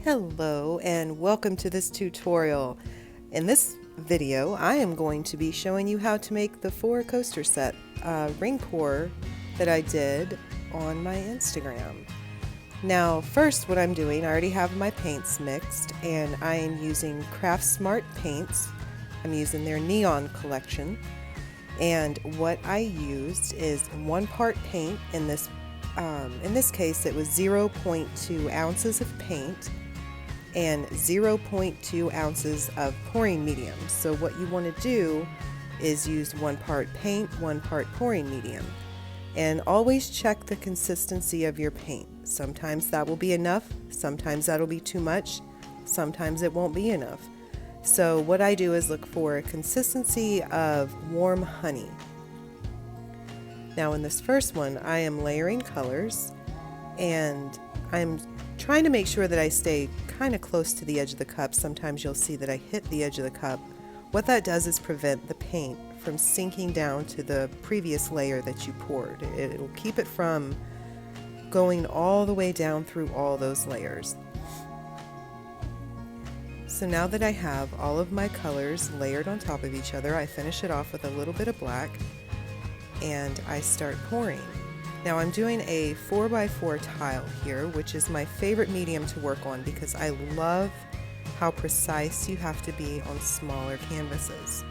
Hello and welcome to this tutorial. In this video I am going to be showing you how to make the 4 coaster set ring pour that I did on my Instagram. Now first what I'm doing, I already have my paints mixed and I am using CraftSmart paints. I'm using their neon collection, and what I used is 1 part paint. In this case it was 0.2 ounces of paint and 0.2 ounces of pouring medium. So what you want to do is use 1 part paint, 1 part pouring medium. And always check the consistency of your paint. Sometimes that will be enough, sometimes that'll be too much, sometimes it won't be enough. So what I do is look for a consistency of warm honey. Now in this first one I am layering colors, and I'm trying to make sure that I stay kind of close to the edge of the cup. Sometimes you'll see that I hit the edge of the cup. What that does is prevent the paint from sinking down to the previous layer that you poured. It'll keep it from going all the way down through all those layers. So now that I have all of my colors layered on top of each other, I finish it off with a little bit of black and I start pouring. Now I'm doing a 4x4 tile here, which is my favorite medium to work on because I love how precise you have to be on smaller canvases.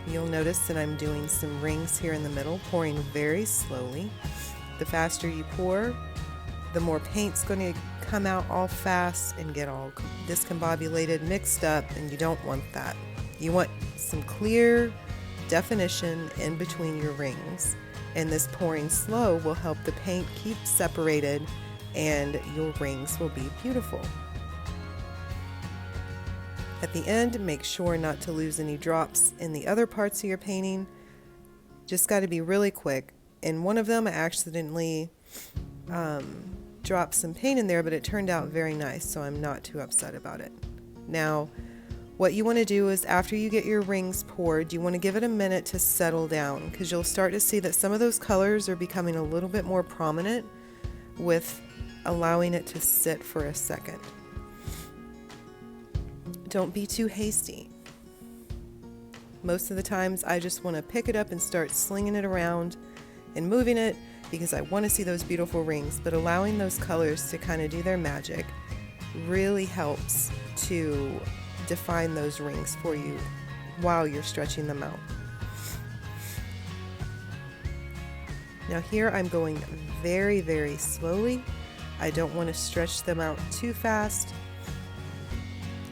You'll notice that I'm doing some rings here in the middle, pouring very slowly. The faster you pour, the more paint's going to come out all fast and get all discombobulated, mixed up, and you don't want that. You want some clear definition in between your rings. And this pouring slow will help the paint keep separated and your rings will be beautiful. At the end, make sure not to lose any drops in the other parts of your painting. Just got to be really quick. In one of them I accidentally dropped some paint in there, but it turned out very nice, so I'm not too upset about it. Now what you want to do is, after you get your rings poured, you want to give it a minute to settle down, because you'll start to see that some of those colors are becoming a little bit more prominent with allowing it to sit for a second. Don't be too hasty. Most of the times I just want to pick it up and start slinging it around and moving it because I want to see those beautiful rings, but allowing those colors to kind of do their magic really helps to define those rings for you while you're stretching them out. Now here I'm going very, very slowly. I don't want to stretch them out too fast.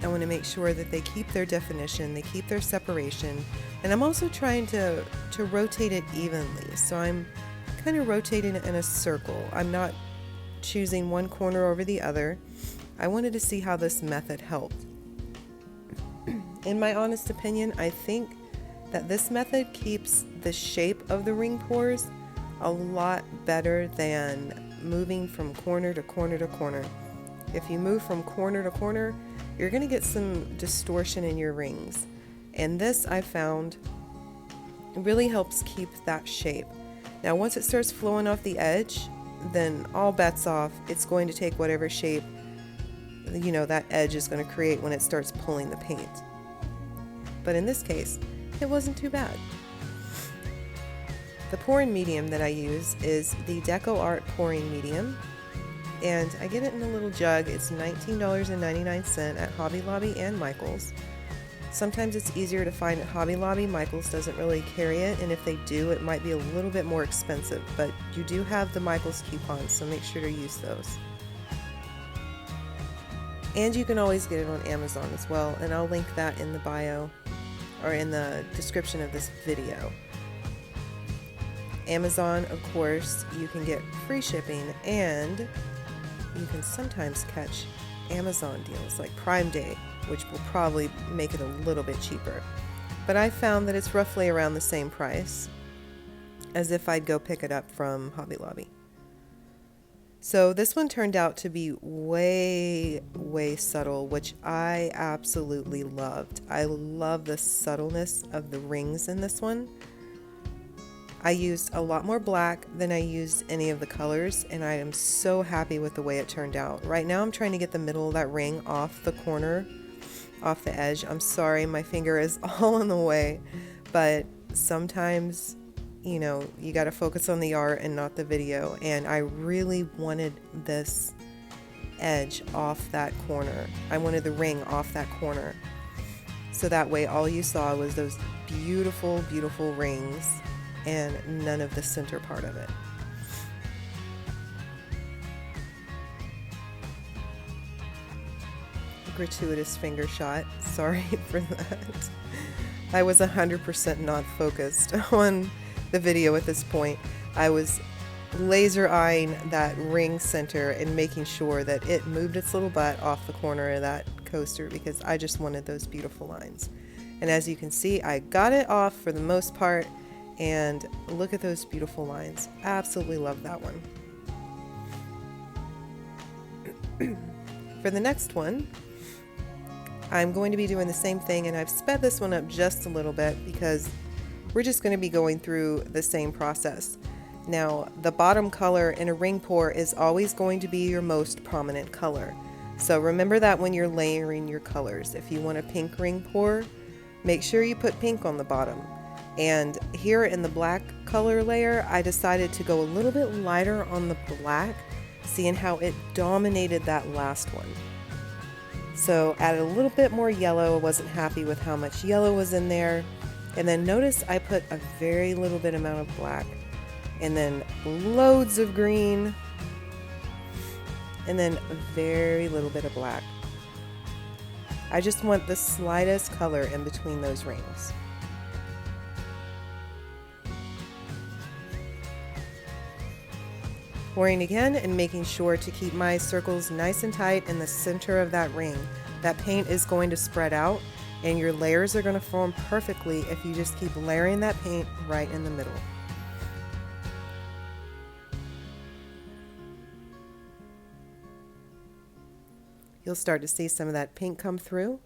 I want to make sure that they keep their definition, they keep their separation, and I'm also trying to rotate it evenly. So I'm kind of rotating it in a circle. I'm not choosing one corner over the other. I wanted to see how this method helped. In my honest opinion, I think that this method keeps the shape of the ring pours a lot better than moving from corner to corner to corner. If you move from corner to corner, you're going to get some distortion in your rings. And this, I found, really helps keep that shape. Now once it starts flowing off the edge, then all bets off. It's going to take whatever shape that edge is going to create when it starts pulling the paint. But in this case, it wasn't too bad. The pouring medium that I use is the DecoArt Pouring Medium, and I get it in a little jug. It's $19.99 at Hobby Lobby and Michael's. Sometimes it's easier to find at Hobby Lobby. Michael's doesn't really carry it, and if they do, it might be a little bit more expensive, but you do have the Michael's coupons, so make sure to use those. And you can always get it on Amazon as well, and I'll link that in the bio or in the description of this video. Amazon, of course, you can get free shipping, and you can sometimes catch Amazon deals like Prime Day, which will probably make it a little bit cheaper. But I found that it's roughly around the same price as if I'd go pick it up from Hobby Lobby. So this one turned out to be way, way subtle, which I absolutely loved. I love the subtleness of the rings in this one. I used a lot more black than I used any of the colors, and I am so happy with the way it turned out. Right now I'm trying to get the middle of that ring off the corner, off the edge. I'm sorry, my finger is all in the way, but sometimes, you know, you got to focus on the art and not the video, and I really wanted this edge off that corner. I wanted the ring off that corner, so that way all you saw was those beautiful, beautiful rings and none of the center part of it. Gratuitous finger shot, sorry for that. I was 100% not focused on the video at this point. I was laser eyeing that ring center and making sure that it moved its little butt off the corner of that coaster, because I just wanted those beautiful lines. And as you can see, I got it off for the most part, and look at those beautiful lines. Absolutely love that one. For the next one, I'm going to be doing the same thing, and I've sped this one up just a little bit because we're just going to be going through the same process. Now, the bottom color in a ring pour is always going to be your most prominent color. So remember that when you're layering your colors. If you want a pink ring pour, make sure you put pink on the bottom. And here in the black color layer, I decided to go a little bit lighter on the black, seeing how it dominated that last one. So added a little bit more yellow. I wasn't happy with how much yellow was in there. And then notice I put a very little bit amount of black, and then loads of green, and then a very little bit of black. I just want the slightest color in between those rings. Pouring again and making sure to keep my circles nice and tight in the center of that ring. That paint is going to spread out, and your layers are going to form perfectly if you just keep layering that paint right in the middle. You'll start to see some of that pink come through.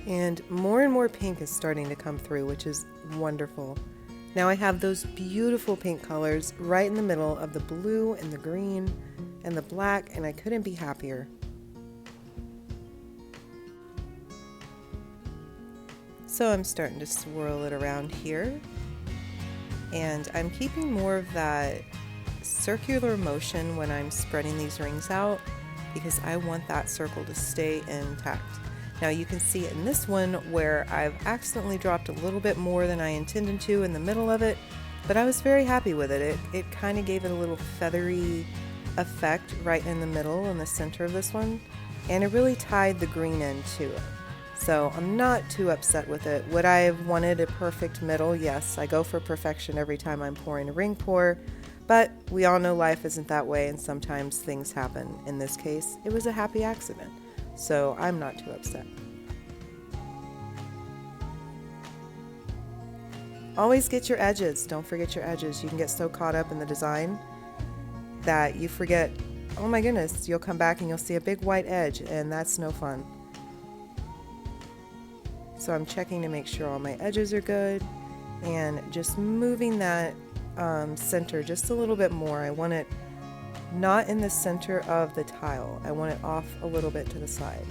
And more pink is starting to come through, which is wonderful. Now I have those beautiful pink colors right in the middle of the blue and the green and the black, and I couldn't be happier. So I'm starting to swirl it around here, and I'm keeping more of that circular motion when I'm spreading these rings out, because I want that circle to stay intact. Now you can see in this one where I've accidentally dropped a little bit more than I intended to in the middle of it, but I was very happy with it. It kind of gave it a little feathery effect right in the middle, in the center of this one, and it really tied the green end to it. So I'm not too upset with it. Would I have wanted a perfect middle? Yes, I go for perfection every time I'm pouring a ring pour, but we all know life isn't that way, and sometimes things happen. In this case, it was a happy accident, so I'm not too upset. Always get your edges. Don't forget your edges. You can get so caught up in the design that you forget, oh my goodness, you'll come back and you'll see a big white edge, and that's no fun. So I'm checking to make sure all my edges are good, and just moving that center just a little bit more. I want it not in the center of the tile. I want it off a little bit to the side.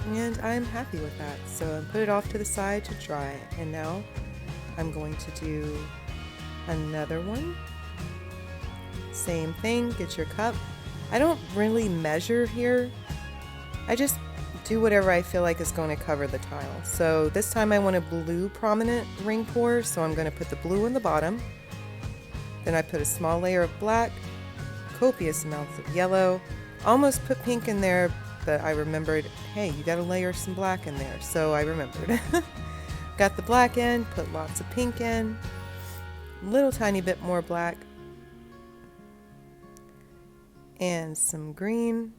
And I'm happy with that. So I put it off to the side to dry. And now I'm going to do another one. Same thing, get your cup. I don't really measure here. I just do whatever I feel like is going to cover the tile. So this time I want a blue prominent ring pour, so I'm going to put the blue in the bottom. Then I put a small layer of black, copious amounts of yellow, almost put pink in there, but I remembered, hey, you got to layer some black in there. So I remembered. Got the black in, put lots of pink in, a little tiny bit more black, and some green,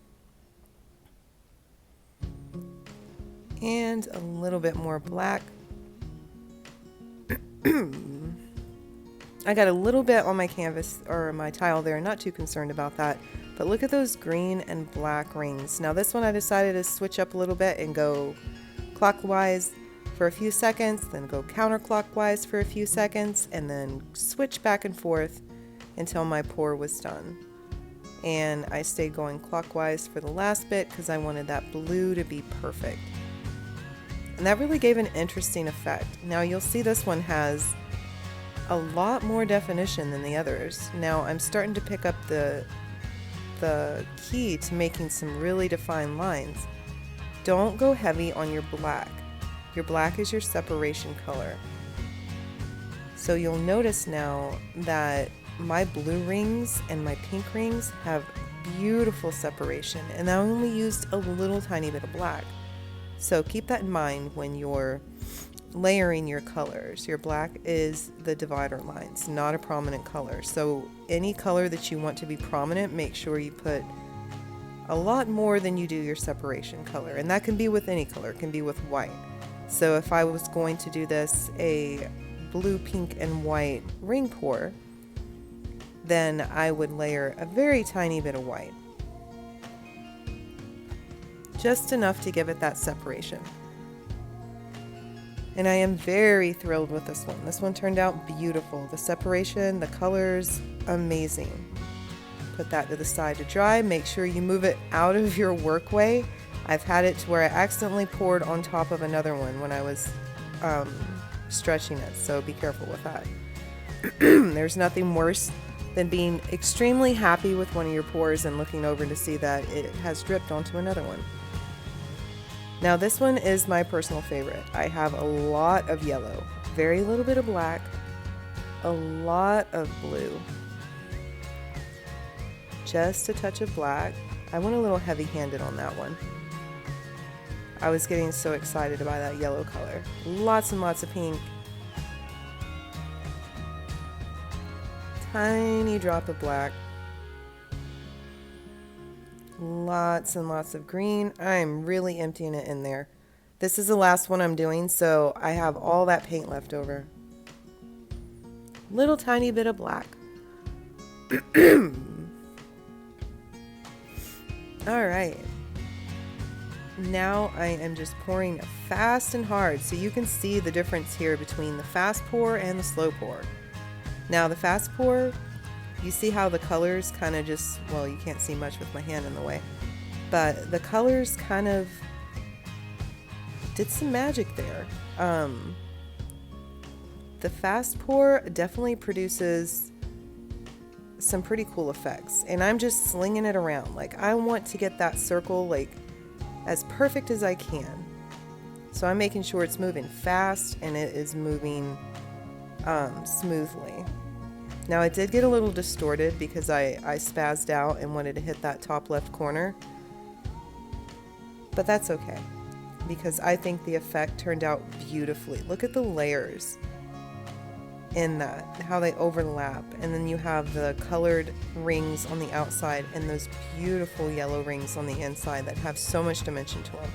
And a little bit more black. I got a little bit on my canvas or my tile there, not too concerned about that. But look at those green and black rings. Now this one I decided to switch up a little bit and go clockwise for a few seconds, then go counterclockwise for a few seconds, and then switch back and forth until my pour was done. And I stayed going clockwise for the last bit because I wanted that blue to be perfect. And that really gave an interesting effect. Now you'll see this one has a lot more definition than the others. Now I'm starting to pick up the key to making some really defined lines. Don't go heavy on your black. Your black is your separation color. So you'll notice now that my blue rings and my pink rings have beautiful separation, and I only used a little tiny bit of black. So keep that in mind when you're layering your colors. Your black is the divider lines, not a prominent color. So any color that you want to be prominent, make sure you put a lot more than you do your separation color. And that can be with any color, it can be with white. So if I was going to do this a blue, pink, and white ring pour, then I would layer a very tiny bit of white. Just enough to give it that separation. And I am very thrilled with this one. This one turned out beautiful. The separation, the colors, amazing. Put that to the side to dry. Make sure you move it out of your work way. I've had it to where I accidentally poured on top of another one when I was stretching it, so be careful with that. There's nothing worse than being extremely happy with one of your pours and looking over to see that it has dripped onto another one. Now this one is my personal favorite. I have a lot of yellow, very little bit of black, a lot of blue, just a touch of black. I went a little heavy-handed on that one. I was getting so excited about that yellow color. Lots and lots of pink. Tiny drop of black. Lots and lots of green. I'm really emptying it in there. This is the last one I'm doing, so I have all that paint left over. Little tiny bit of black. Alright. Now I am just pouring fast and hard, so you can see the difference here between the fast pour and the slow pour. Now the fast pour, you see how the colors kind of just, well, you can't see much with my hand in the way, but the colors kind of did some magic there. The fast pour definitely produces some pretty cool effects, and I'm just slinging it around. Like, I want to get that circle like as perfect as I can. So I'm making sure it's moving fast and it is moving smoothly. Now it did get a little distorted because I spazzed out and wanted to hit that top left corner. But that's okay, because I think the effect turned out beautifully. Look at the layers in that, how they overlap. And then you have the colored rings on the outside and those beautiful yellow rings on the inside that have so much dimension to them.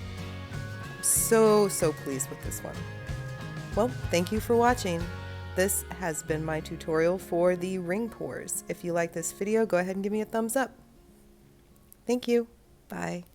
I'm so pleased with this one. Well, thank you for watching. This has been my tutorial for the ring pours. If you like this video, go ahead and give me a thumbs up. Thank you. Bye.